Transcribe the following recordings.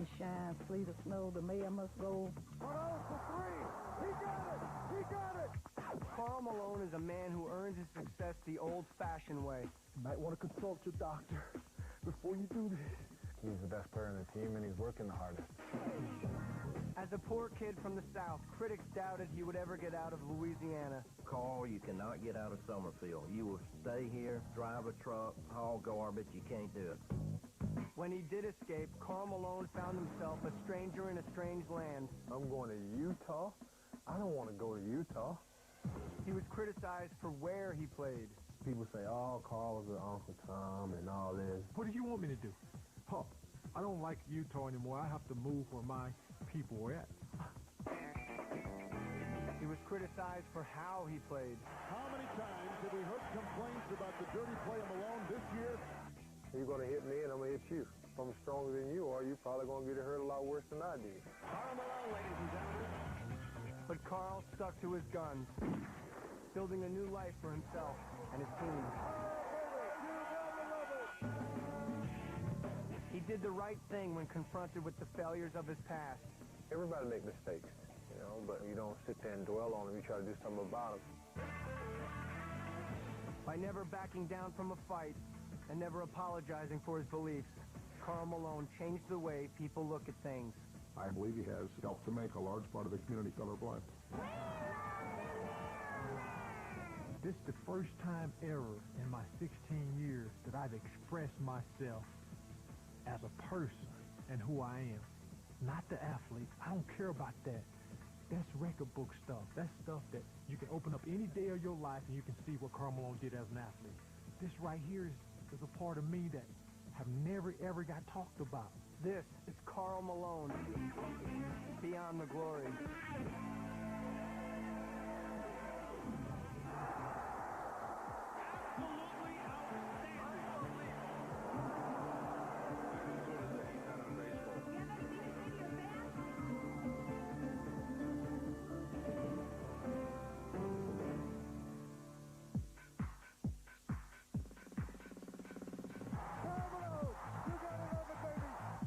to shine, fleet of snow, the mayor must go. For three! He got it! He got it! Karl Malone is a man who earns his success the old-fashioned way. You might want to consult your doctor before you do this. He's the best player on the team, and he's working the hardest. As a poor kid from the South, critics doubted he would ever get out of Louisiana. Carl, you cannot get out of Summerfield. You will stay here, drive a truck, haul garbage. You can't do it. When he did escape, Karl Malone found himself a stranger in a strange land. I'm going to Utah? I don't want to go to Utah. He was criticized for where he played. People say, oh, Carl was with Uncle Tom and all this. What do you want me to do? Huh, I don't like Utah anymore. I have to move where my people were at. He was criticized for how he played. How many times have we heard complaints about the dirty play of Malone this year? You're going to hit me, and I'm going to hit you. If I'm stronger than you are, you're probably going to get hurt a lot worse than I did. Karl Malone, ladies and gentlemen. But Karl stuck to his guns, building a new life for himself and his team. He did the right thing when confronted with the failures of his past. Everybody makes mistakes, you know, but you don't sit there and dwell on them. You try to do something about them. By never backing down from a fight and never apologizing for his beliefs, Karl Malone changed the way people look at things. I believe he has helped to make a large part of the community colorblind. This is the first time ever in my 16 years that I've expressed myself as a person and who I am. Not the athlete. I don't care about that. That's record book stuff. That's stuff that you can open up any day of your life and you can see what Karl Malone did as an athlete. This right here is a part of me that have never, ever got talked about. This is Karl Malone, Beyond the Glory.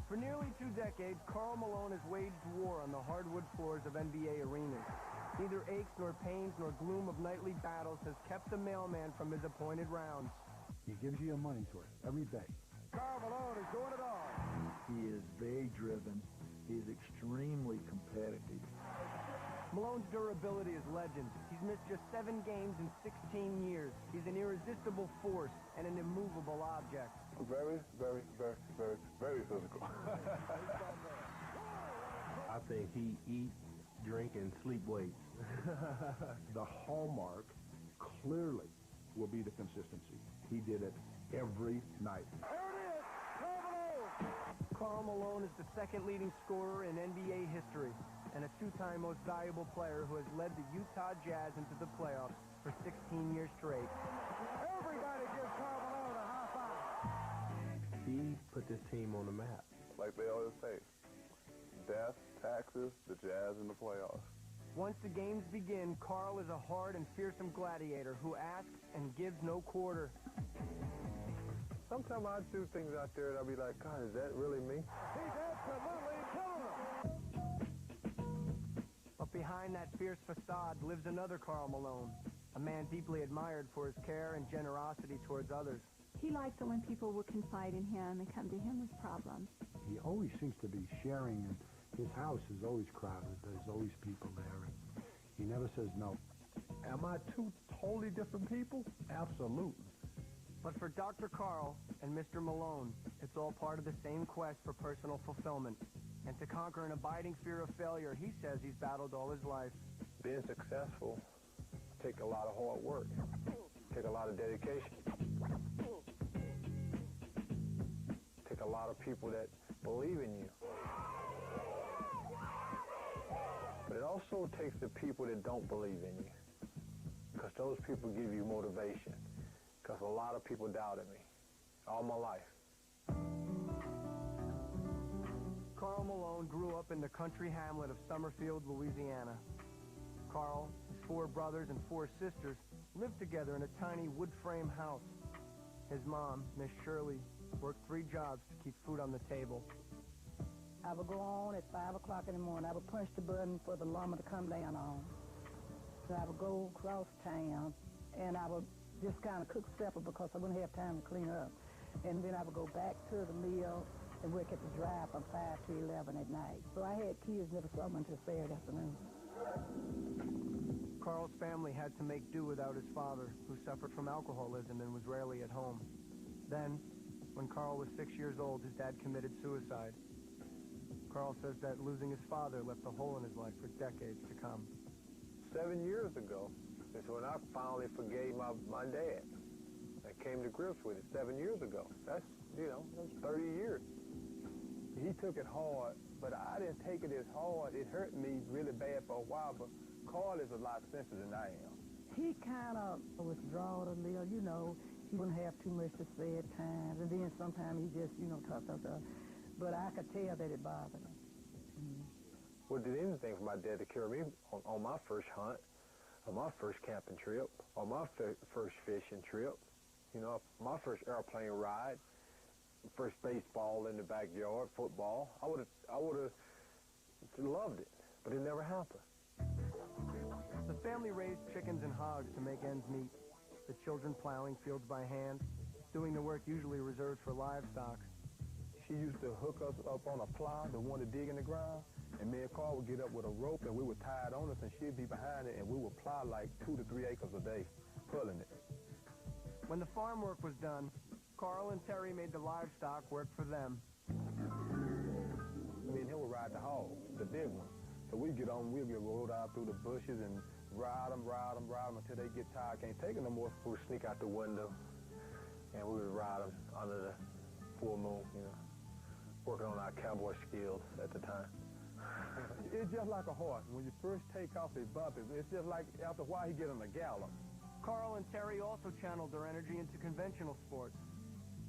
For nearly 2 decades, Karl Malone has waged war on the hardwood floors of NBA arenas. Neither aches nor pains nor gloom of nightly battles has kept the mailman from his appointed rounds. He gives you your money's worth every day. Karl Malone is doing it all. He is very driven. He is extremely competitive. Malone's durability is legend. He's missed just 7 games in 16 years. He's an irresistible force and an immovable object. Very, very, very, very, very physical. I think he eats, drink, and sleep weights. The hallmark clearly will be the consistency. He did it every night. There it is! Karl Malone! Karl Malone is the second leading scorer in NBA history and a 2-time most valuable player who has led the Utah Jazz into the playoffs for 16 years straight. Everybody give Karl Malone a high five. He put this team on the map. Like they always say, death, taxes, the Jazz, and the playoffs. Once the games begin, Karl is a hard and fearsome gladiator who asks and gives no quarter. Sometimes I do things out there and I'll be like, God, is that really me? He's absolutely killing them. But behind that fierce facade lives another Karl Malone, a man deeply admired for his care and generosity towards others. He liked it when people would confide in him and come to him with problems. He always seems to be sharing, and his house is always crowded. There's always people there, and he never says no. Am I 2 totally different people? Absolutely. But for Dr. Karl and Mr. Malone, it's all part of the same quest for personal fulfillment. And to conquer an abiding fear of failure, he says he's battled all his life. Being successful takes a lot of hard work, take a lot of dedication, take a lot of people that believe in you. But it also takes the people that don't believe in you, because those people give you motivation, because a lot of people doubted me all my life. Karl Malone grew up in the country hamlet of Summerfield, Louisiana. Karl, his 4 brothers and 4 sisters lived together in a tiny wood frame house. His mom, Miss Shirley, worked 3 jobs to keep food on the table. I would go on at 5 o'clock in the morning. I would punch the button for the lumber to come down on. So I would go across town, and I would just kind of cook supper because I wouldn't have time to clean up. And then I would go back to the mill and work at the dry from 5 to 11 at night. So I had kids never saw them until Saturday afternoon. Carl's family had to make do without his father, who suffered from alcoholism and was rarely at home. Then, when Carl was 6 years old, his dad committed suicide. Carl says that losing his father left a hole in his life for decades to come. 7 years ago is when I finally forgave my dad. I came to grips with it 7 years ago. That's, that's 30 years. He took it hard, but I didn't take it as hard. It hurt me really bad for a while, but Carl is a lot sensitive than I am. He kind of withdrawed a little, He wouldn't have too much to say at times, and then sometimes he just, talked up. But I could tell that it bothered him. Mm-hmm. Well, did anything for my dad to carry me on my first hunt, on my first camping trip, on my first fishing trip, my first airplane ride, first baseball in the backyard, football. I would have loved it, but it never happened. The family raised chickens and hogs to make ends meet, the children plowing fields by hand, doing the work usually reserved for livestock. She used to hook us up on a plow, the one to dig in the ground, and me and Carl would get up with a rope, and we would tie it on us, and she'd be behind it, and we would plow like 2 to 3 acres a day, pulling it. When the farm work was done, Carl and Terry made the livestock work for them. Me and him would ride the hog, the big one. So we'd get rolled out through the bushes and ride them until they get tired, can't take it no more. We would sneak out the window, and we would ride them under the full moon, working on our cowboy skills at the time. It's just like a horse. When you first take off, it bumpy. It's just like after a while, he get on a gallop. Carl and Terry also channeled their energy into conventional sports.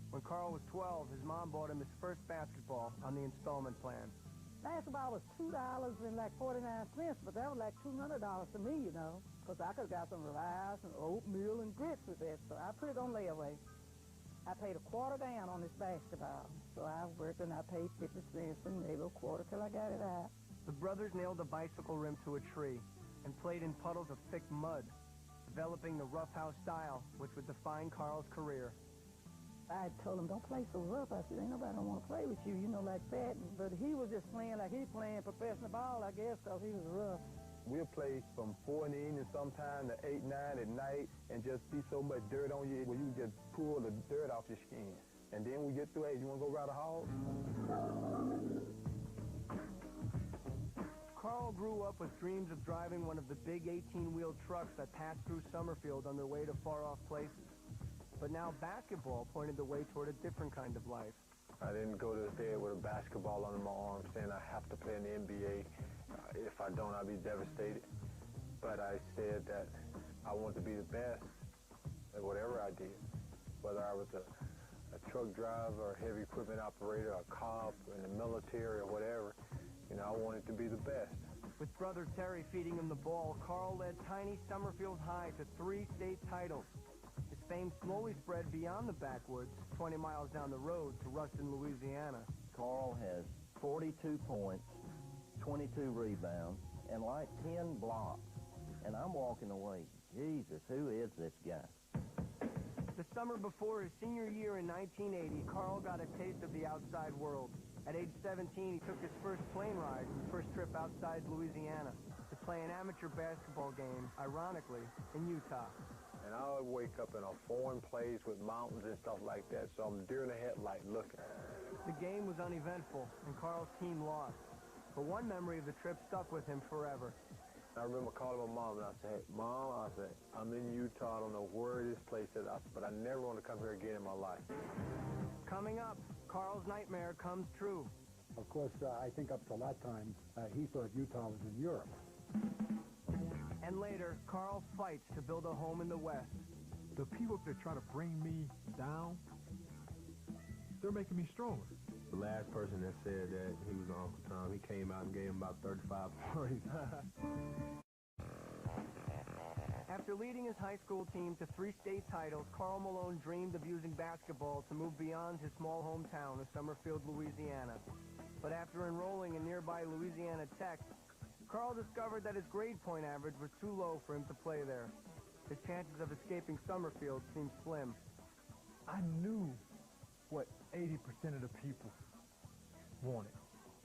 When Carl was 12, his mom bought him his first basketball on the installment plan. Basketball was $2.49, but that was like $200 to me, because I could have got some rice and oatmeal and grits with that, so I put it on layaway. I paid a quarter down on this basketball, so I worked and I paid 50 cents and maybe a quarter till I got it out. The brothers nailed a bicycle rim to a tree and played in puddles of thick mud, developing the roughhouse style, which would define Carl's career. I told him, don't play so rough. I said, ain't nobody don't want to play with you, like that. But he was just playing like he playing professional ball, I guess, because he was rough. We'll play from 4 in the evening sometime to 8, 9 at night and just be so much dirt on you where you just pull the dirt off your skin. And then we get through, hey, you want to go ride a hog? Carl grew up with dreams of driving one of the big 18-wheel trucks that passed through Summerfield on their way to far-off places. But now basketball pointed the way toward a different kind of life. I didn't go to bed with a basketball under my arm saying I have to play in the NBA. If I don't, I'll be devastated. But I said that I want to be the best at whatever I did, whether I was a truck driver, a heavy equipment operator, a cop, in the military, or whatever. I wanted to be the best. With brother Terry feeding him the ball, Carl led tiny Summerfield High to 3 state titles. His fame slowly spread beyond the backwoods, 20 miles down the road to Ruston, Louisiana. Carl has 42 points, 22 rebounds, and like 10 blocks. And I'm walking away, Jesus, who is this guy? The summer before his senior year in 1980, Carl got a taste of the outside world. At age 17, he took his first plane ride, his first trip outside Louisiana, to play an amateur basketball game, ironically, in Utah. And I would wake up in a foreign place with mountains and stuff like that, so I'm deer in the headlight looking. The game was uneventful, and Carl's team lost. But one memory of the trip stuck with him forever. I remember calling my mom, and I said, Mom, I'm in Utah. I don't know where this place is, but I never want to come here again in my life. Coming up, Carl's nightmare comes true. Of course, I think up till that time, he thought Utah was in Europe. And later, Carl fights to build a home in the West. The people that try to bring me down, they're making me stronger. The last person that said that he was Uncle Tom, he came out and gave him about 35 points. After leading his high school team to 3 state titles, Karl Malone dreamed of using basketball to move beyond his small hometown of Summerfield, Louisiana. But after enrolling in nearby Louisiana Tech, Karl discovered that his grade point average was too low for him to play there. His chances of escaping Summerfield seemed slim. I knew what 80% of the people wanted.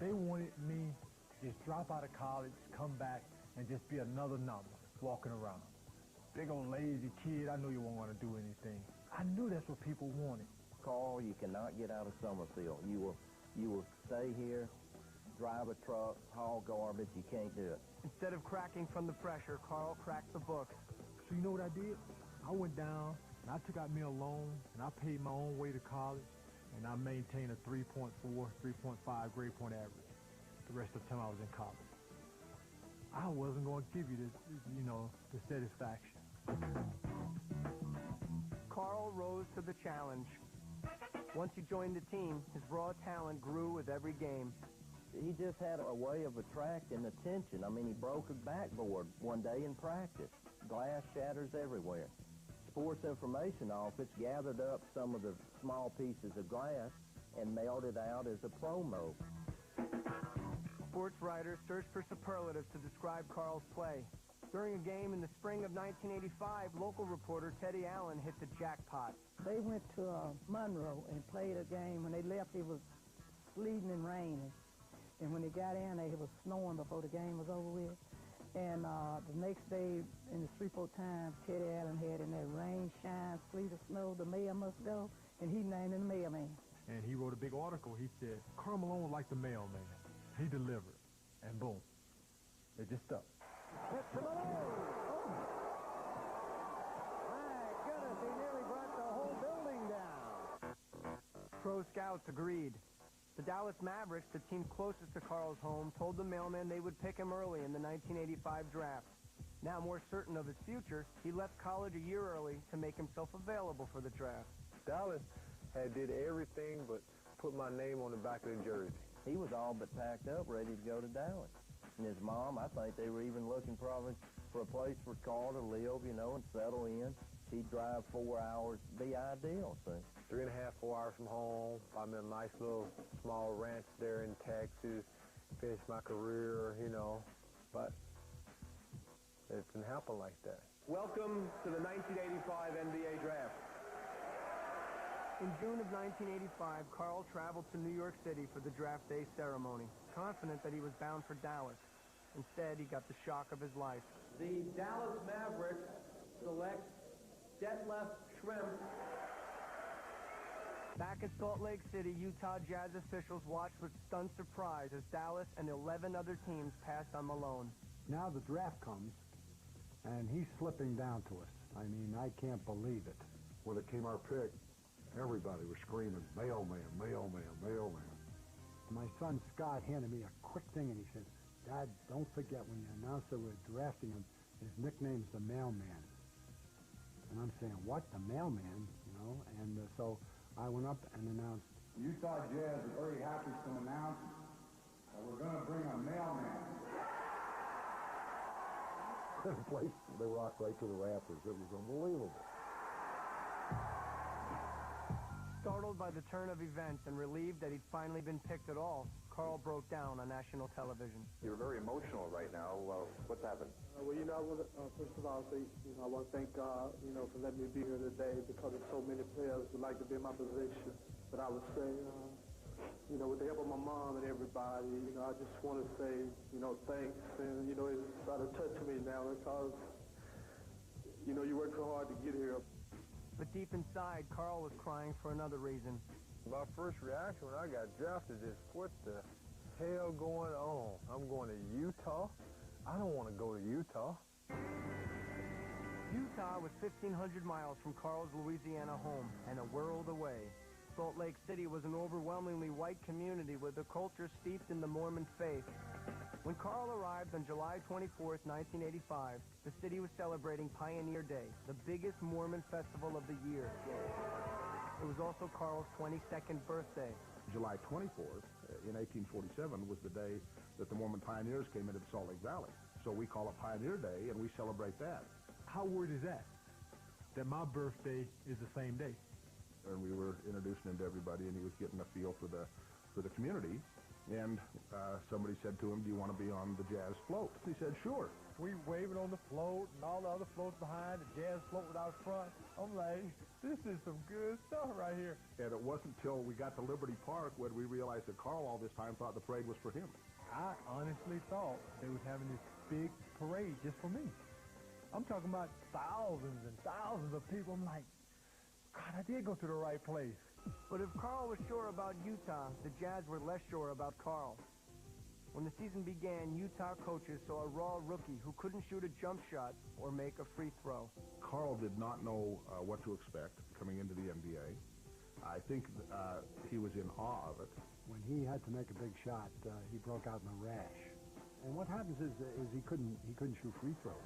They wanted me to just drop out of college, come back, and just be another number walking around. Big old lazy kid, I knew you weren't going to do anything. I knew that's what people wanted. Karl, you cannot get out of Summerfield. You will stay here, drive a truck, haul garbage. You can't do it. Instead of cracking from the pressure, Karl cracked the books. So you know what I did? I went down, and I took out me a loan, and I paid my own way to college, and I maintained a 3.4, 3.5 grade point average the rest of the time I was in college. I wasn't going to give you this, the satisfaction. Karl rose to the challenge. Once he joined the team, his raw talent grew with every game. He just had a way of attracting attention. I mean, he broke a backboard one day in practice. Glass shatters everywhere. Sports Information Office gathered up some of the small pieces of glass and mailed it out as a promo. Sports writers searched for superlatives to describe Karl's play. During a game in the spring of 1985, local reporter Teddy Allen hit the jackpot. They went to Monroe and played a game. When they left, it was sleeting and raining. And when they got in, it was snowing before the game was over with. And the next day, in the Shreveport Times, Teddy Allen had in there, rain, shine, sleet, or snow, the mayor must go. And he named him the mailman. And he wrote a big article. He said, Karl Malone was like the mailman. He delivered. And boom, it just stuck. Hit to Malone! Oh. My goodness, he nearly brought the whole building down. Pro scouts agreed. The Dallas Mavericks, the team closest to Karl's home, told the mailman they would pick him early in the 1985 draft. Now more certain of his future, he left college a year early to make himself available for the draft. Dallas did everything but put my name on the back of the jersey. He was all but packed up, ready to go to Dallas. And his mom, I think they were even looking probably for a place for Karl to live, and settle in. He'd drive 4 hours, be ideal, see. 3.5, 4 hours from home. I'm in a nice little small ranch there in Texas. Finish my career, but it didn't happen like that. Welcome to the 1985 NBA Draft. In June of 1985, Karl traveled to New York City for the draft day ceremony, confident that he was bound for Dallas. Instead, he got the shock of his life. The Dallas Mavericks select Detlef Schrempf. Back in Salt Lake City, Utah Jazz officials watched with stunned surprise as Dallas and 11 other teams passed on Malone. Now the draft comes, and he's slipping down to us. I mean, I can't believe it. When it came our pick, everybody was screaming, mailman, mailman, mailman. My son Scott handed me a quick thing, and he said, Dad, don't forget when you announce that we're drafting him, his nickname's the mailman. And I'm saying, what, the mailman? And so I went up and announced, Utah Jazz are very happy to announce that we're going to bring a mailman. The place, they rocked right to the rafters. It was unbelievable. Startled by the turn of events and relieved that he'd finally been picked at all, Karl broke down on national television. You're very emotional right now. What's happened? Well, I want to, first of all, say, I want to thank God, for letting me be here today because there's so many players would like to be in my position. But I would say, with the help of my mom and everybody, I just want to say, thanks. And, it's out of touch with me now because, you worked so hard to get here. But deep inside, Karl was crying for another reason. My first reaction when I got drafted is, what the hell going on? I'm going to Utah? I don't want to go to Utah. Utah was 1,500 miles from Karl's Louisiana home and a world away. Salt Lake City was an overwhelmingly white community with a culture steeped in the Mormon faith. When Karl arrived on July 24th, 1985, the city was celebrating Pioneer Day, the biggest Mormon festival of the year. It was also Karl's 22nd birthday. July 24th, in 1847, was the day that the Mormon pioneers came into the Salt Lake Valley. So we call it Pioneer Day, and we celebrate that. How weird is that? That my birthday is the same day. And we were introducing him to everybody, and he was getting a feel for the community. And somebody said to him, do you want to be on the jazz float? He said, sure. We waving on the float and all the other floats behind, the jazz float was out front. I'm like, this is some good stuff right here. And it wasn't till we got to Liberty Park when we realized that Karl all this time thought the parade was for him. I honestly thought they was having this big parade just for me. I'm talking about thousands and thousands of people. I'm like, God, I did go to the right place. But if Karl was sure about Utah, the Jazz were less sure about Karl. When the season began, Utah coaches saw a raw rookie who couldn't shoot a jump shot or make a free throw. Karl did not know what to expect coming into the NBA. I think he was in awe of it. When he had to make a big shot, he broke out in a rash. And what happens is he couldn't shoot free throws.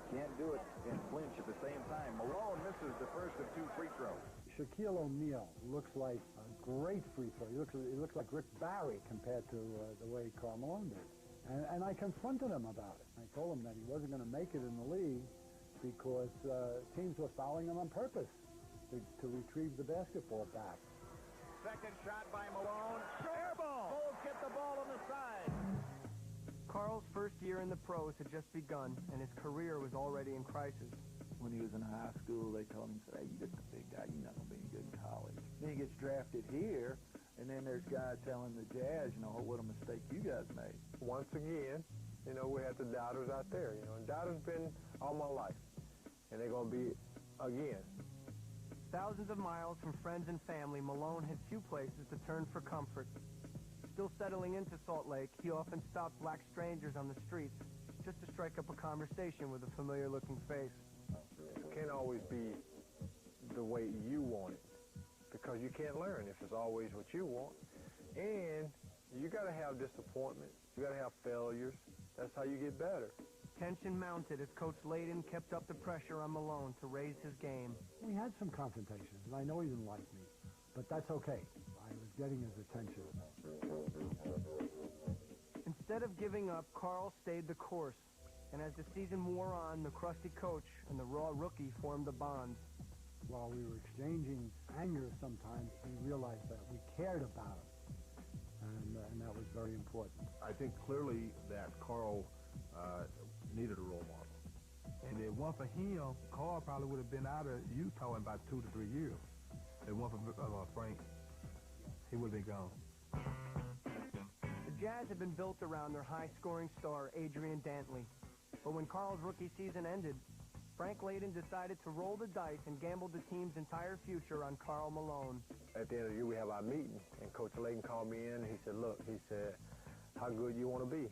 Can't do it and flinch at the same time. Malone misses the first of 2 free throws. Shaquille O'Neal looks like a great free throw. He looks like Rick Barry compared to the way Karl Malone did. And I confronted him about it. I told him that he wasn't going to make it in the league because teams were fouling him on purpose to retrieve the basketball back. Second shot by Malone. Air ball. Bulls get the ball on the side. Karl's first year in the pros had just begun, and his career was already in crisis. When he was in high school, they told him, hey, you're just a big guy. You're not going to be any good in college. Then he gets drafted here, and then there's guys telling the Jazz, what a mistake you guys made. Once again, we had the doubters out there, and doubters been all my life. And they're going to be again. Thousands of miles from friends and family, Malone had few places to turn for comfort. Still settling into Salt Lake, he often stopped black strangers on the streets just to strike up a conversation with a familiar-looking face. It can't always be the way you want it, because you can't learn if it's always what you want. And you got to have disappointment. You got to have failures. That's how you get better. Tension mounted as Coach Layden kept up the pressure on Malone to raise his game. We had some confrontations, and I know he didn't like me, but that's okay. I was getting his attention. Instead of giving up, Karl stayed the course. And as the season wore on, the crusty coach and the raw rookie formed a bond. While we were exchanging anger sometimes, we realized that we cared about him. And that was very important. I think clearly that Karl needed a role model. And if it weren't for him, Karl probably would have been out of Utah in about 2 to 3 years. If it weren't for Frank, he would have been gone. The Jazz had been built around their high-scoring star, Adrian Dantley. But when Karl's rookie season ended, Frank Layden decided to roll the dice and gamble the team's entire future on Karl Malone. At the end of the year, we have our meeting, and Coach Layden called me in. He said, look, how good you want to be?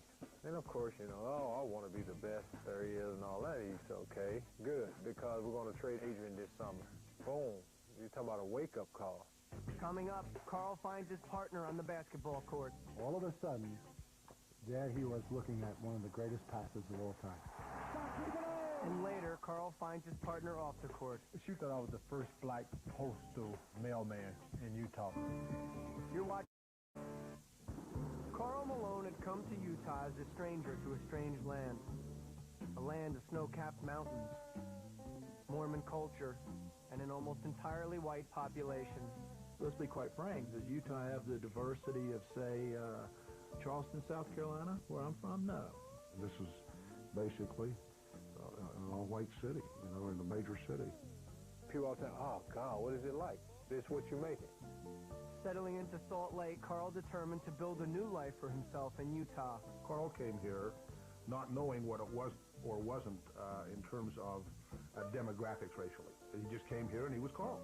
And, of course, I want to be the best there is and all that. He said, okay, good, because we're going to trade Adrian this summer. Boom. You're talking about a wake-up call. Coming up, Karl finds his partner on the basketball court. All of a sudden, there he was looking at one of the greatest passes of all time. And later, Karl finds his partner off the court. She thought I was the first black postal mailman in Utah. You're watching. Karl Malone had come to Utah as a stranger to a strange land. A land of snow-capped mountains, Mormon culture, and an almost entirely white population. Let's be quite frank. Does Utah have the diversity of, say, Charleston, South Carolina, where I'm from? No. This is basically an all-white city, in a major city. People all say, oh, God, what is it like? This is what you make it. Settling into Salt Lake, Karl determined to build a new life for himself in Utah. Karl came here not knowing what it was or wasn't in terms of demographics racially. He just came here and he was Karl.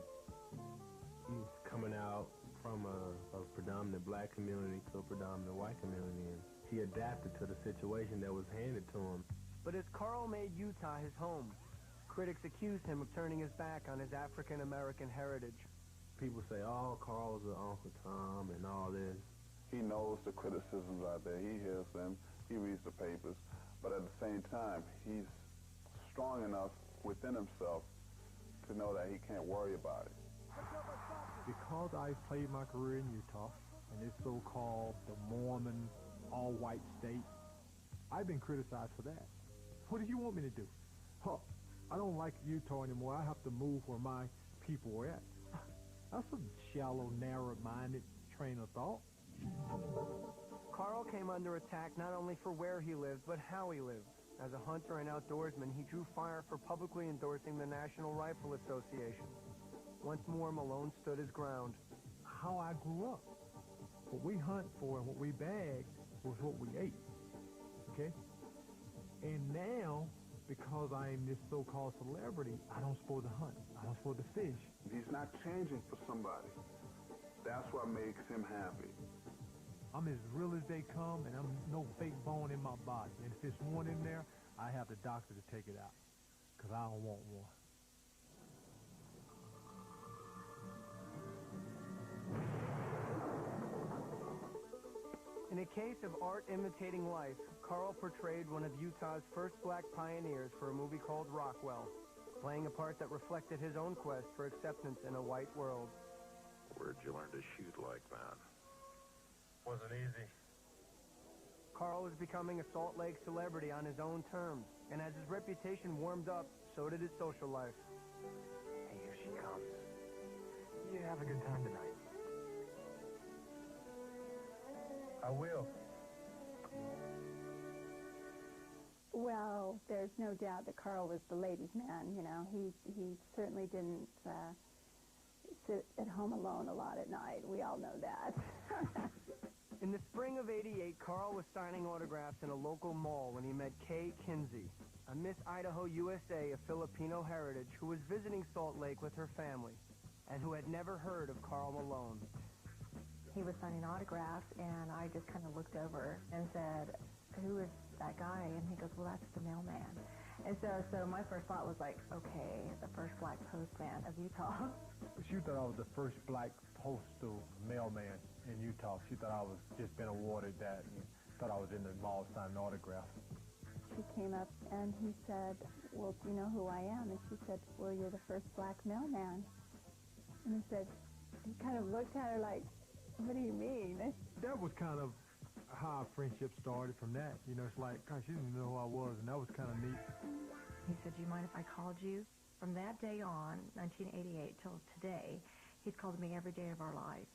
He's coming out from a predominant black community to a predominant white community, and he adapted to the situation that was handed to him. But as Karl made Utah his home, critics accused him of turning his back on his African-American heritage. People say, oh, Karl's an Uncle Tom and all this. He knows the criticisms out there. He hears them. He reads the papers. But at the same time, he's strong enough within himself to know that he can't worry about it. Because I played my career in Utah, and this so-called the Mormon all-white state, I've been criticized for that. What do you want me to do? I don't like Utah anymore. I have to move where my people are at. That's a shallow, narrow-minded train of thought. Karl came under attack not only for where he lived, but how he lived. As a hunter and outdoorsman, he drew fire for publicly endorsing the National Rifle Association. Once more, Malone stood his ground. How I grew up. What we hunt for and what we bagged was what we ate. Okay? And now, because I am this so-called celebrity, I don't supposed to hunt. I don't supposed to fish. He's not changing for somebody. That's what makes him happy. I'm as real as they come, and I'm no fake bone in my body. And if there's one in there, I have the doctor to take it out, because I don't want one. In a case of art imitating life, Karl portrayed one of Utah's first black pioneers for a movie called Rockwell, playing a part that reflected his own quest for acceptance in a white world. Where'd you learn to shoot like that? Wasn't easy. Karl was becoming a Salt Lake celebrity on his own terms, and as his reputation warmed up, so did his social life. Hey, here she comes. You have a good time tonight. I will. Well, there's no doubt that Karl was the ladies' man, you know. He certainly didn't sit at home alone a lot at night. We all know that. In the spring of '88, Karl was signing autographs in a local mall when he met Kay Kinsey, a Miss Idaho USA of Filipino heritage who was visiting Salt Lake with her family and who had never heard of Karl Malone. He was signing autographs, and I just kind of looked over and said, "Who is that guy?" And he goes, "Well, that's the mailman." And so my first thought was like, okay, the first black postman of Utah. She thought I was the first black postal mailman in Utah. She thought I was just been awarded that and thought I was in the mall signing autographs. She came up and he said, "Well, do you know who I am?" And she said, "Well, you're the first black mailman." And he kind of looked at her like, "What do you mean?" That was kind of how our friendship started from that. You know, it's like, gosh, she didn't know who I was, and that was kind of neat. He said, "Do you mind if I called you?" From that day on, 1988, till today, he's called me every day of our lives.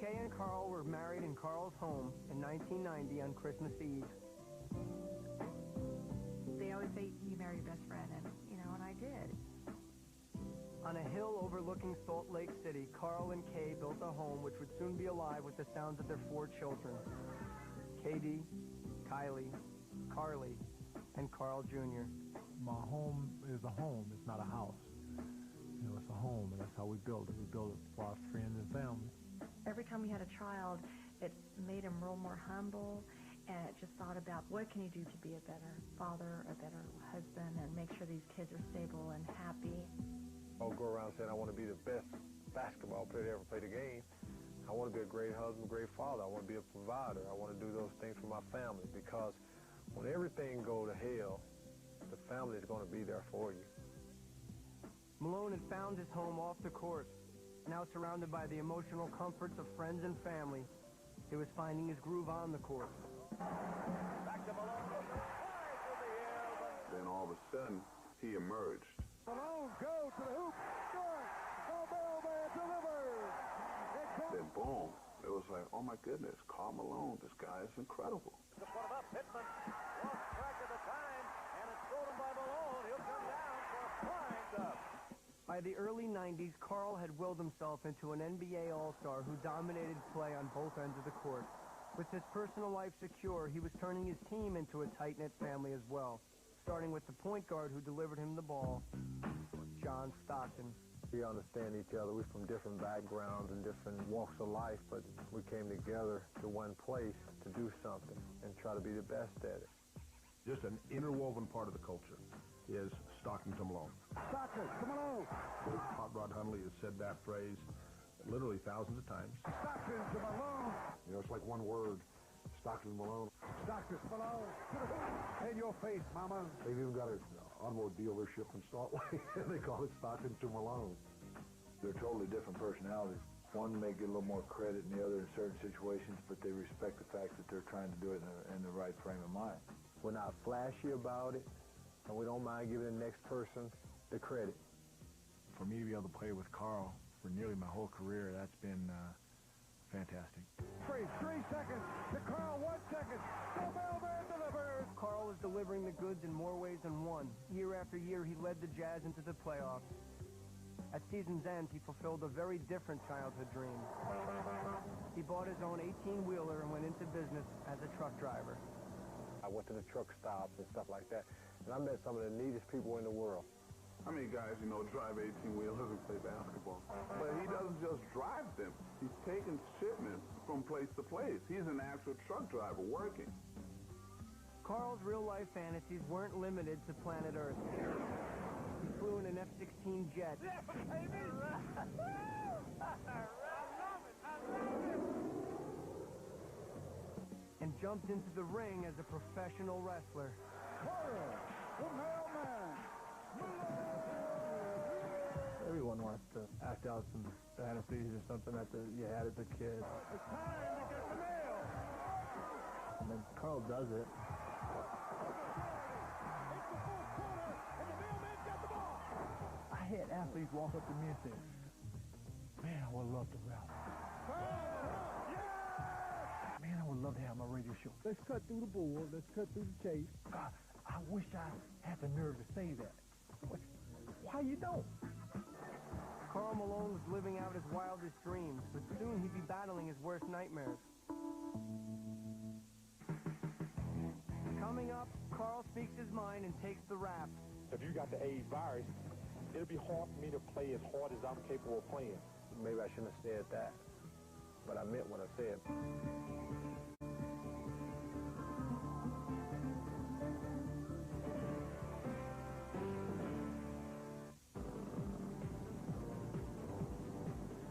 Kay and Karl were married in Karl's home in 1990 on Christmas Eve. They always say, "You marry your best friend," and, and I did. On a hill overlooking Salt Lake City, Karl and Kay built a home which would soon be alive with the sounds of their 4 children: Katie, Kylie, Carly, and Karl Jr. My home is a home. It's not a house. You know, it's a home, and that's how we build it. We build it for our friends and family. Every time we had a child, it made him real more humble, and it just thought about what can he do to be a better father, a better husband, and make sure these kids are stable and happy. I'll go around saying I want to be the best basketball player to ever play the game. I want to be a great husband, great father. I want to be a provider. I want to do those things for my family, because when everything go to hell, the family is going to be there for you. Malone had found his home off the court. Now surrounded by the emotional comforts of friends and family, he was finding his groove on the court. Back to Malone. Then all of a sudden, he emerged. Malone goes to the hoop. Good. The mailman delivers. Then boom, it was like, oh my goodness, Karl Malone, this guy is incredible. To put him up, Pittman lost track of the time, and it's stolen by Malone. He'll come down for a flying dub. By the early 90s, Karl had willed himself into an NBA All-Star who dominated play on both ends of the court. With his personal life secure, he was turning his team into a tight-knit family as well, starting with the point guard who delivered him the ball, John Stockton. We understand each other. We're from different backgrounds and different walks of life, but we came together to one place to do something and try to be the best at it. Just an interwoven part of the culture is Stockton to Malone. Stockton to Malone. Hot Rod Hundley has said that phrase literally thousands of times. Stockton to Malone. You know, it's like one word. Stockton Malone. Stockton to Malone. To the hoop. In your face, mama. They've even got an onboard dealership in Salt Lake. They call it Stockton to Malone. They're totally different personalities. One may get a little more credit than the other in certain situations, but they respect the fact that they're trying to do it in the right frame of mind. We're not flashy about it, and we don't mind giving the next person the credit. For me to be able to play with Karl for nearly my whole career, that's been fantastic. 3 seconds to Karl, 1 second. The mailman delivers. Karl is delivering the goods in more ways than one. Year after year, he led the Jazz into the playoffs. At season's end, he fulfilled a very different childhood dream. He bought his own 18-wheeler and went into business as a truck driver. I went to the truck stops and stuff like that, and I met some of the neatest people in the world. How many guys, drive 18-wheelers and play basketball? But he doesn't just drive them. He's taking shipments from place to place. He's an actual truck driver working. Karl's real-life fantasies weren't limited to planet Earth. He flew in an F-16 jet. Yeah, baby! I love it! And jumped into the ring as a professional wrestler. Karl, the mailman! Everyone wants to act out some fantasies or something that you had as a kid. It's time to get the mail! And then Karl does it. I had athletes walk up to me and say, man, I would love to rap. Man, I would love to have my radio show. Let's cut through the board. Let's cut through the tape. God, I wish I had the nerve to say that. Why you don't? Karl Malone was living out his wildest dreams, but soon he'd be battling his worst nightmares. Coming up, Karl speaks his mind and takes the rap. If you got the AIDS virus, it'll be hard for me to play as hard as I'm capable of playing. Maybe I shouldn't have said that, but I meant what I said.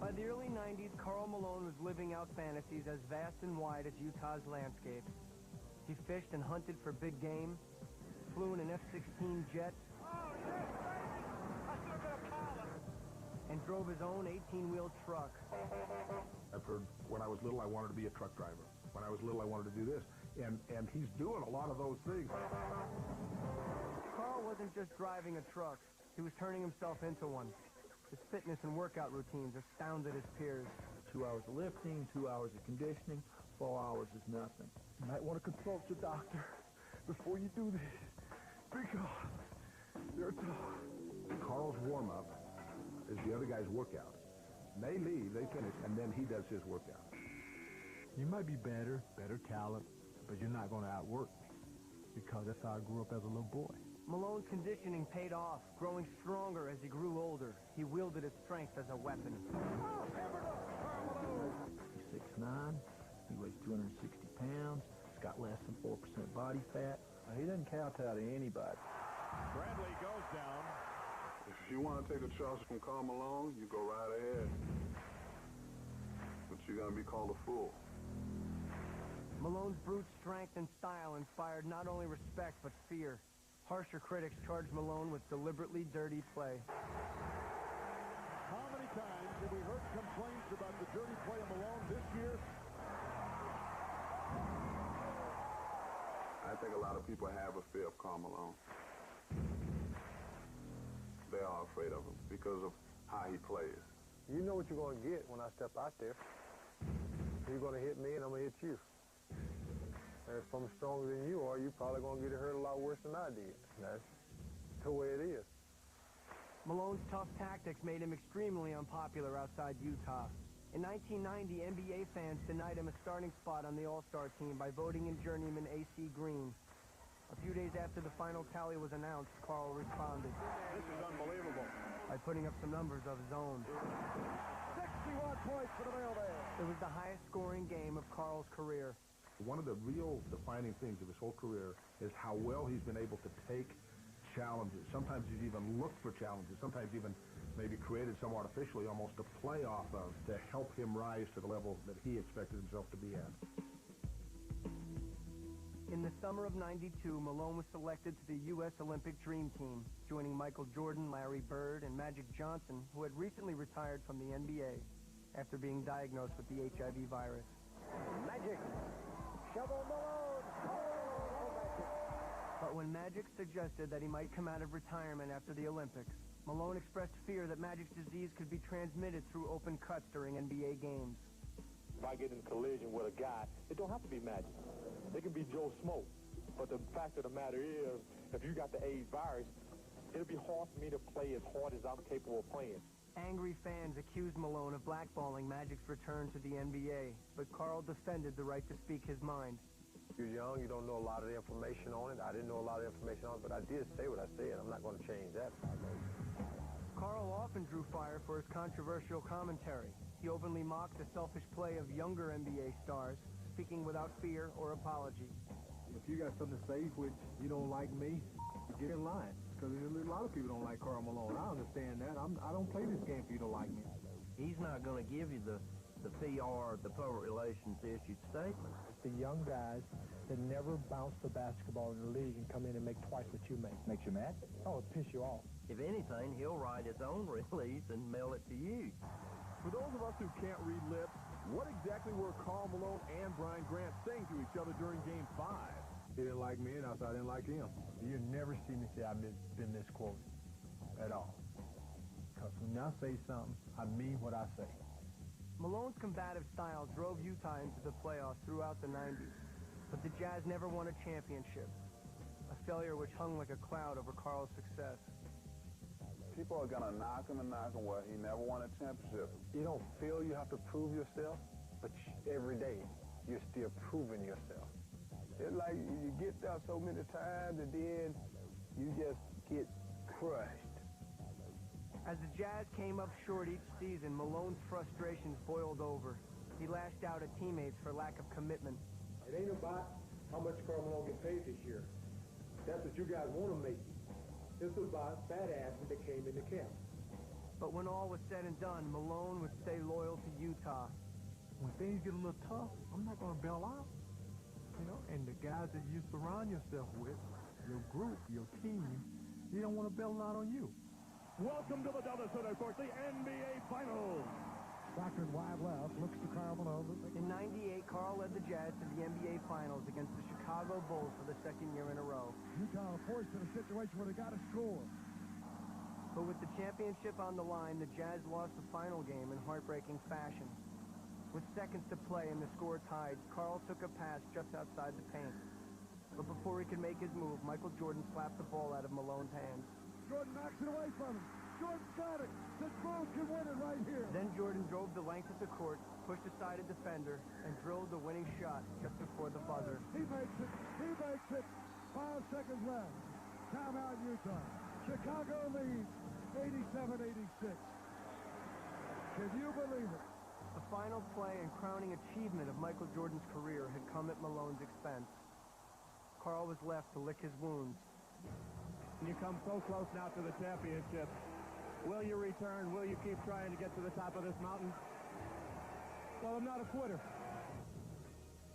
By the early 90s, Karl Malone was living out fantasies as vast and wide as Utah's landscape. He fished and hunted for big game, flew in an F-16 jet, and drove his own 18-wheel truck. I've heard when I was little I wanted to be a truck driver. When I was little I wanted to do this. And he's doing a lot of those things. Karl wasn't just driving a truck. He was turning himself into one. His fitness and workout routines astounded his peers. 2 hours of lifting, 2 hours of conditioning, 4 hours is nothing. You might want to consult your doctor before you do this, because they're tough. Karl's warm-up is the other guy's workout. They leave, they finish, and then he does his workout. You might be better talent, but you're not going to outwork me, because that's how I grew up as a little boy. Malone's conditioning paid off, growing stronger as he grew older. He wielded his strength as a weapon. He's 6'9", he weighs 260 pounds, he's got less than 4% body fat. He doesn't kowtow to anybody. Bradley goes down. If you want to take a charge from Karl Malone, you go right ahead. But you're going to be called a fool. Malone's brute strength and style inspired not only respect but fear. Harsher critics charged Malone with deliberately dirty play. How many times have we heard complaints about the dirty play of Malone this year? I think a lot of people have a fear of Karl Malone. They are afraid of him because of how he plays. You know what you're going to get when I step out there. You're going to hit me and I'm going to hit you. And if I'm stronger than you are, you're probably going to get hurt a lot worse than I did. That's the way it is. Malone's tough tactics made him extremely unpopular outside Utah. In 1990, NBA fans denied him a starting spot on the All-Star team by voting in journeyman A.C. Green. A few days after the final tally was announced, Karl responded. This is unbelievable. By putting up some numbers of his own. 61 points for the mailman. It was the highest scoring game of Karl's career. One of the real defining things of his whole career is how well he's been able to take challenges. Sometimes he's even looked for challenges, sometimes even maybe created some artificially almost to play off of to help him rise to the level that he expected himself to be at. In the summer of '92, Malone was selected to the U.S. Olympic Dream Team, joining Michael Jordan, Larry Bird, and Magic Johnson, who had recently retired from the NBA after being diagnosed with the HIV virus. Magic. Shovel Malone. Oh, Magic. But when Magic suggested that he might come out of retirement after the Olympics, Malone expressed fear that Magic's disease could be transmitted through open cuts during NBA games. if I get in a collision with a guy, it don't have to be Magic. It can be Joe Smoke. But the fact of the matter is, if you got the AIDS virus, it'll be hard for me to play as hard as I'm capable of playing. Angry fans accused Malone of blackballing Magic's return to the NBA, but Karl defended the right to speak his mind. You're young, you don't know a lot of the information on it. I didn't know a lot of information on it, but I did say what I said. I'm not going to change that. Karl often drew fire for his controversial commentary. He openly mocked the selfish play of younger NBA stars, speaking without fear or apology. If you got something to say which you don't like me, get in line. Because a lot of people don't like Karl Malone. I understand that. I don't play this game for you to like me. He's not going to give you the PR, the public relations issued statement. It's the young guys that never bounce the basketball in the league and come in and make twice what you make. Makes you mad? Oh, it piss you off. If anything, he'll write his own release and mail it to you. For those of us who can't read lips, what exactly were Karl Malone and Brian Grant saying to each other during Game 5? He didn't like me, and I didn't like him. You never see me say I've been misquoted at all. Because when I say something, I mean what I say. Malone's combative style drove Utah into the playoffs throughout the 90s, but the Jazz never won a championship, a failure which hung like a cloud over Karl's success. People are going to knock him, well, he never won a championship. You don't feel you have to prove yourself, but every day you're still proving yourself. It's like you get there so many times and then you just get crushed. As the Jazz came up short each season, Malone's frustrations boiled over. He lashed out at teammates for lack of commitment. It ain't about how much Karl Malone get paid this year. That's what you guys want to make. This is about badasses that came into camp. But when all was said and done, Malone would stay loyal to Utah. When things get a little tough, I'm not going to bail out. You know, and the guys that you surround yourself with, your group, your team, you don't want to bail out on you. Welcome to the Delta Center for the NBA Finals. Stockton wide left, looks to Karl Malone. In '98, Karl led the Jazz to the NBA Finals against the Chicago Bulls for the second year in a row. Utah forced in a situation where they got to score. But with the championship on the line, the Jazz lost the final game in heartbreaking fashion. With seconds to play and the score tied, Karl took a pass just outside the paint. But before he could make his move, Michael Jordan slapped the ball out of Malone's hands. Jordan knocks it away from him. Jordan's got it. The Bulls can win it right here. Then Jordan drove the length of the court, pushed aside a defender, and drilled the winning shot just before the buzzer. He makes it. He makes it. 5 seconds left. Timeout, Utah. Chicago leads 87-86. Can you believe it? The final play and crowning achievement of Michael Jordan's career had come at Malone's expense. Karl was left to lick his wounds. You come so close now to the championship. Will you return? Will you keep trying to get to the top of this mountain? Well, I'm not a quitter.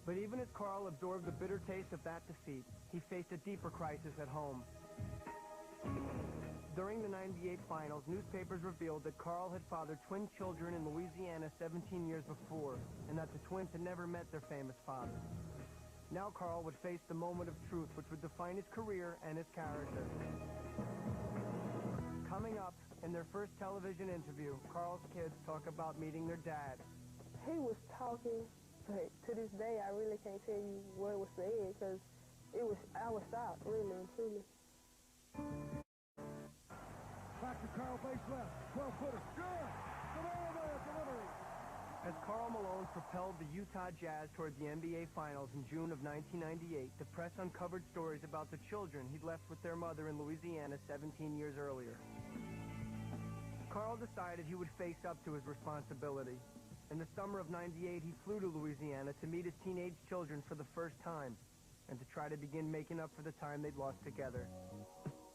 But even as Karl absorbed the bitter taste of that defeat, he faced a deeper crisis at home. During the '98 finals, newspapers revealed that Karl had fathered twin children in Louisiana 17 years before, and that the twins had never met their famous father. Now Karl would face the moment of truth which would define his career and his character. Coming up, in their first television interview, Karl's kids talk about meeting their dad. He was talking, but to this day, I really can't tell you what was said, because I was shocked, really and truly. Back to Karl, base left. 12-footer. Good. Delivery. As Karl Malone propelled the Utah Jazz toward the NBA Finals in June of 1998, the press uncovered stories about the children he'd left with their mother in Louisiana 17 years earlier. Karl decided he would face up to his responsibility. In the summer of '98, he flew to Louisiana to meet his teenage children for the first time and to try to begin making up for the time they'd lost together.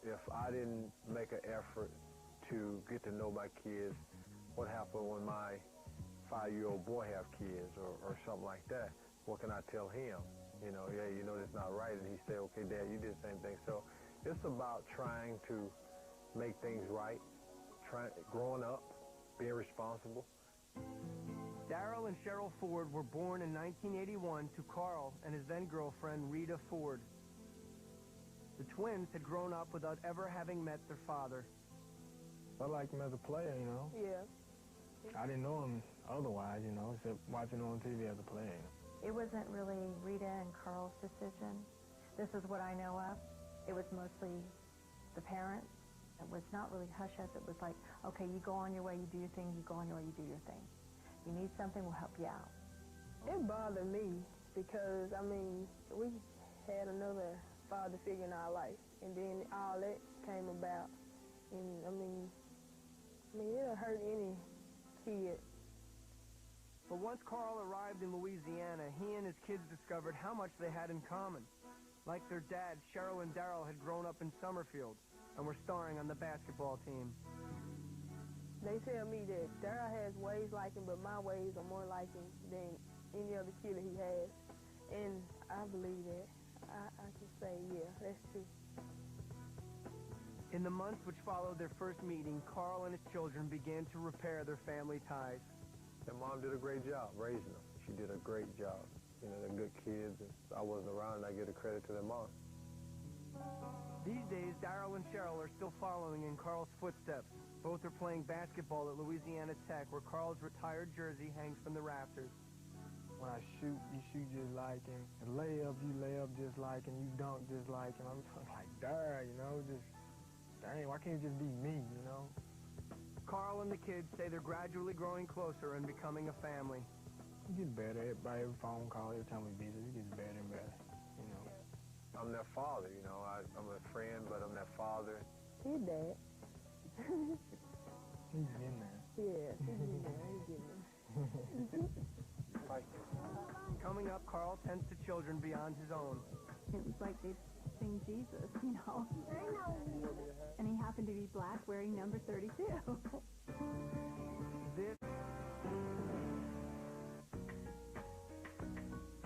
If I didn't make an effort to get to know my kids, what happened when my 5-year-old boy have kids or something like that, what can I tell him? You know, yeah, you know that's not right, and he say, okay, Dad, you did the same thing. So it's about trying to make things right, growing up, being responsible. Darryl and Cheryl Ford were born in 1981 to Karl and his then-girlfriend, Rita Ford. The twins had grown up without ever having met their father. I like him as a player, you know. Yeah. I didn't know him otherwise, you know, except watching him on TV as a player. It wasn't really Rita and Karl's decision. This is what I know of. It was mostly the parents. It was not really hush-hush. It was like, okay, you go on your way, you do your thing, you go on your way, you do your thing. You need something, we'll help you out. It bothered me because, I mean, we had another father figure in our life, and then all that came about. And, I mean, it'll hurt any kid. But once Karl arrived in Louisiana, he and his kids discovered how much they had in common. Like their dads, Cheryl and Darryl had grown up in Summerfield and were starring on the basketball team. They tell me that Darryl has ways like him, but my ways are more like him than any other kid that he has. And I believe that. I can say, yeah, that's true. In the months which followed their first meeting, Karl and his children began to repair their family ties. Their mom did a great job raising them. She did a great job. You know, they're good kids. I wasn't around, and I give the credit to their mom. These days, Darryl and Cheryl are still following in Karl's footsteps. Both are playing basketball at Louisiana Tech, where Karl's retired jersey hangs from the rafters. When I shoot, you shoot just like him. And lay up, you lay up just like him. You dunk just like him. I'm like, Darryl, you know, just, dang, why can't it just be me, you know? Karl and the kids say they're gradually growing closer and becoming a family. It gets better by every phone call, every time we visit. It gets better and better, you know. I'm their father, you know. I'm a friend, but I'm their father. He's dad. He's in there. Yeah, he's in there. He's in there. Coming up, Karl tends to children beyond his own. It was like they sing Jesus, you know. And he happened to be black, wearing number 32.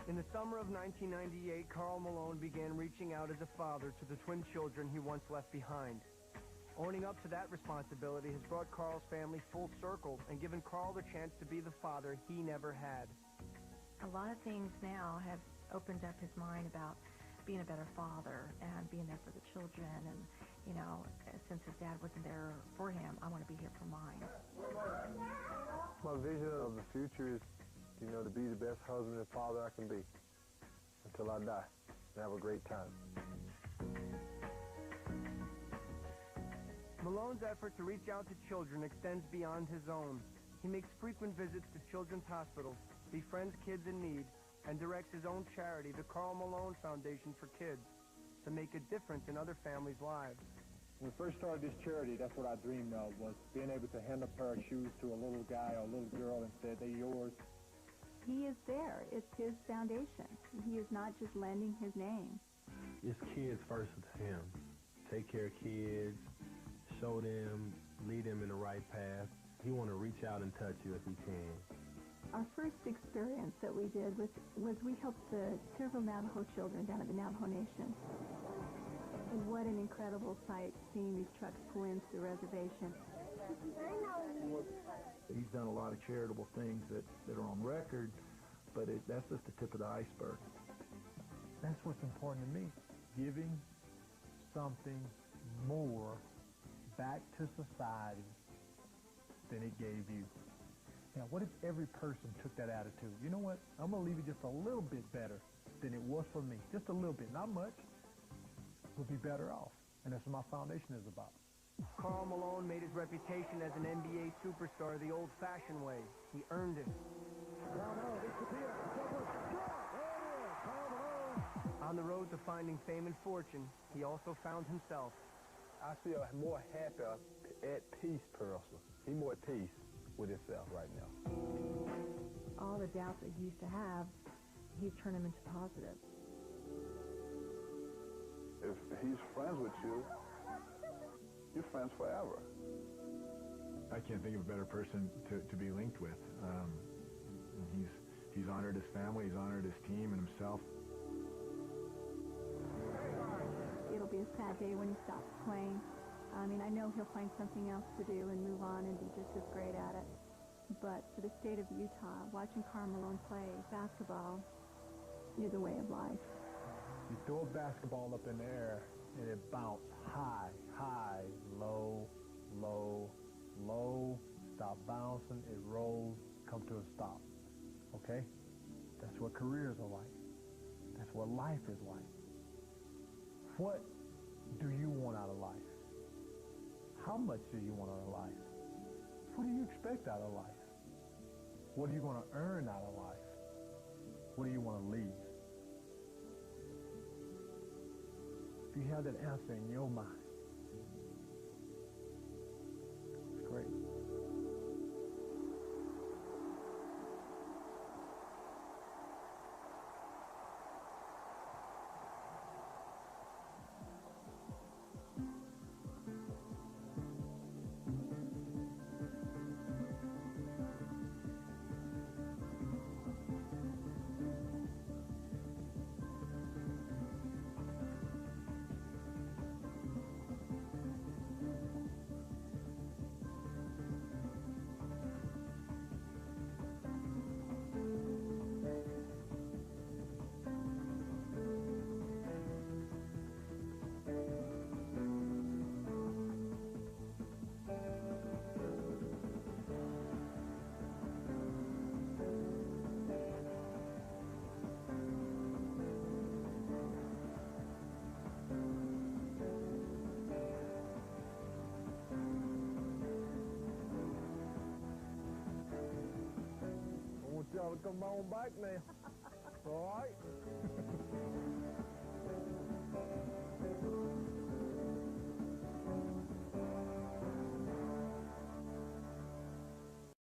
In the summer of 1998, Karl Malone began reaching out as a father to the twin children he once left behind. Owning up to that responsibility has brought Karl's family full circle and given Karl the chance to be the father he never had. A lot of things now have opened up his mind about being a better father and being there for the children. And, you know, since his dad wasn't there for him, I want to be here for mine. My vision of the future is, you know, to be the best husband and father I can be until I die and have a great time. Malone's effort to reach out to children extends beyond his own. He makes frequent visits to children's hospitals, befriends kids in need, and directs his own charity, the Karl Malone Foundation for Kids, to make a difference in other families' lives. When we first started this charity, that's what I dreamed of, was being able to hand a pair of shoes to a little guy or a little girl and say, they're yours. He is there. It's his foundation. He is not just lending his name. It's kids first with him. Take care of kids, show them, lead them in the right path. He want to reach out and touch you if he can. Our first experience that we did was we helped the several Navajo children down at the Navajo Nation. And what an incredible sight seeing these trucks pull into the reservation. He's done a lot of charitable things that are on record, but that's just the tip of the iceberg. That's what's important to me, giving something more back to society than it gave you. Now, what if every person took that attitude? You know what? I'm going to leave it just a little bit better than it was for me. Just a little bit, not much. We'll be better off. And that's what my foundation is about. Karl Malone made his reputation as an NBA superstar the old-fashioned way. He earned it. On the road to finding fame and fortune, he also found himself. I feel more happy, at peace person. He's more at peace with himself right now. All the doubts that he used to have, he's turned them into positive. If he's friends with you, you're friends forever. I can't think of a better person to be linked with. He's honored his family, he's honored his team and himself. It'll be a sad day when he stops playing. I mean, I know he'll find something else to do and move on and be just as great at it. But for the state of Utah, watching Karl Malone play basketball is a way of life. You throw a basketball up in the air, and it bounces high, high, low, low, low, stop bouncing, it rolls, come to a stop. Okay? That's what careers are like. That's what life is like. What do you want out of life? How much do you want out of life? What do you expect out of life? What are you going to earn out of life? What do you want to leave? If you have that answer in your mind, it's great. Y'all to come on back now. All right?